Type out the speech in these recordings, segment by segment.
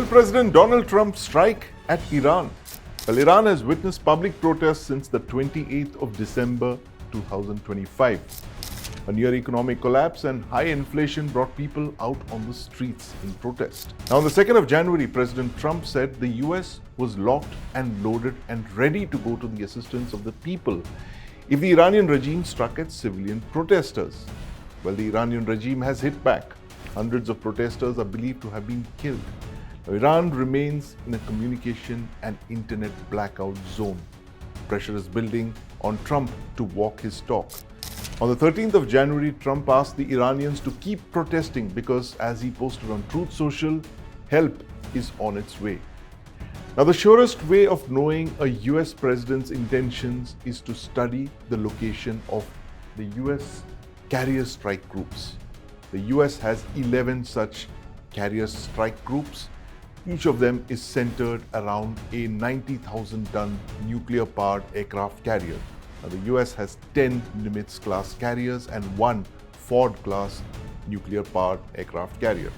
Will President Donald Trump strike at Iran? Well, Iran has witnessed public protests since the 28th of December 2025. A near economic collapse and high inflation brought people out on the streets in protest. Now, on the 2nd of January, President Trump said the US was locked and loaded and ready to go to the assistance of the people if the Iranian regime struck at civilian protesters. Well, the Iranian regime has hit back. Hundreds of protesters are believed to have been killed. Now, Iran remains in a communication and internet blackout zone. Pressure is building on Trump to walk his talk. On the 13th of January, Trump asked the Iranians to keep protesting because, as he posted on Truth Social, help is on its way. Now, the surest way of knowing a US president's intentions is to study the location of the US carrier strike groups. The US has 11 such carrier strike groups. Each of them is centered around a 90,000-ton nuclear-powered aircraft carrier. Now, the US has 10 Nimitz-class carriers and one Ford-class nuclear-powered aircraft carrier.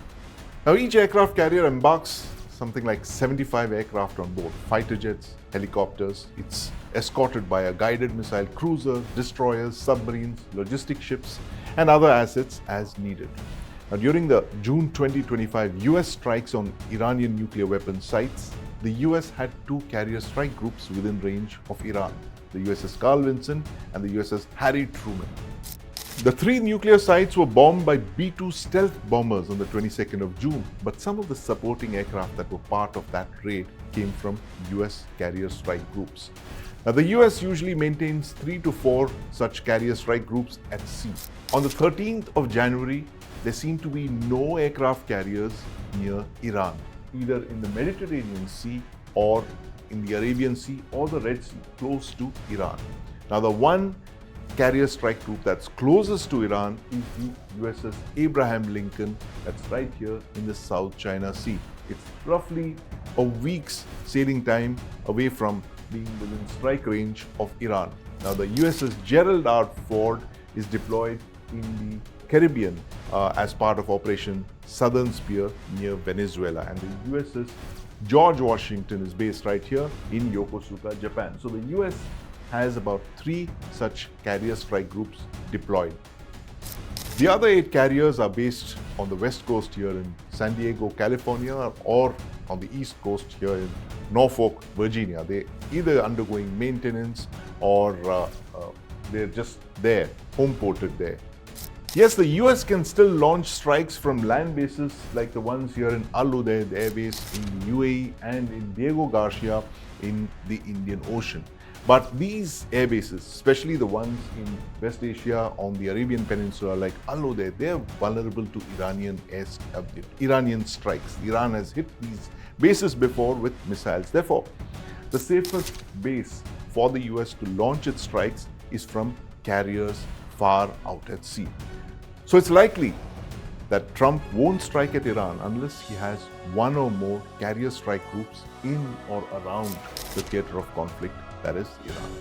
Now, each aircraft carrier embarks something like 75 aircraft on board, fighter jets, helicopters. It's escorted by a guided missile cruiser, destroyers, submarines, logistic ships, and other assets as needed. Now, during the June 2025 US strikes on Iranian nuclear weapon sites, the US had two carrier strike groups within range of Iran, the USS Carl Vinson and the USS Harry Truman. The three nuclear sites were bombed by B-2 stealth bombers on the 22nd of June, but some of the supporting aircraft that were part of that raid came from US carrier strike groups. Now, the US usually maintains 3 to 4 such carrier strike groups at sea. On the 13th of January, there seemed to be no aircraft carriers near Iran, either in the Mediterranean Sea or in the Arabian Sea or the Red Sea, close to Iran. Now, the one carrier strike group that's closest to Iran is the USS Abraham Lincoln, that's right here in the South China Sea. It's roughly a week's sailing time away from being within strike range of Iran. Now, the USS Gerald R. Ford is deployed in the Caribbean as part of Operation Southern Spear near Venezuela, and the USS George Washington is based right here in Yokosuka, Japan. So the US has about 3 such carrier strike groups deployed. The other 8 carriers are based on the west coast here in San Diego, California, or on the east coast here in Norfolk, Virginia. They're either undergoing maintenance or they're just there, home ported there. Yes, the US can still launch strikes from land bases like the ones here in Al Udeid Air Base in the UAE and in Diego Garcia in the Indian Ocean. But these air bases, especially the ones in West Asia on the Arabian Peninsula like Al Udeid, they're vulnerable to Iranian strikes. Iran has hit these bases before with missiles. Therefore, the safest base for the US to launch its strikes is from carriers far out at sea. So it's likely that Trump won't strike at Iran unless he has one or more carrier strike groups in or around the theater of conflict, that is Iran.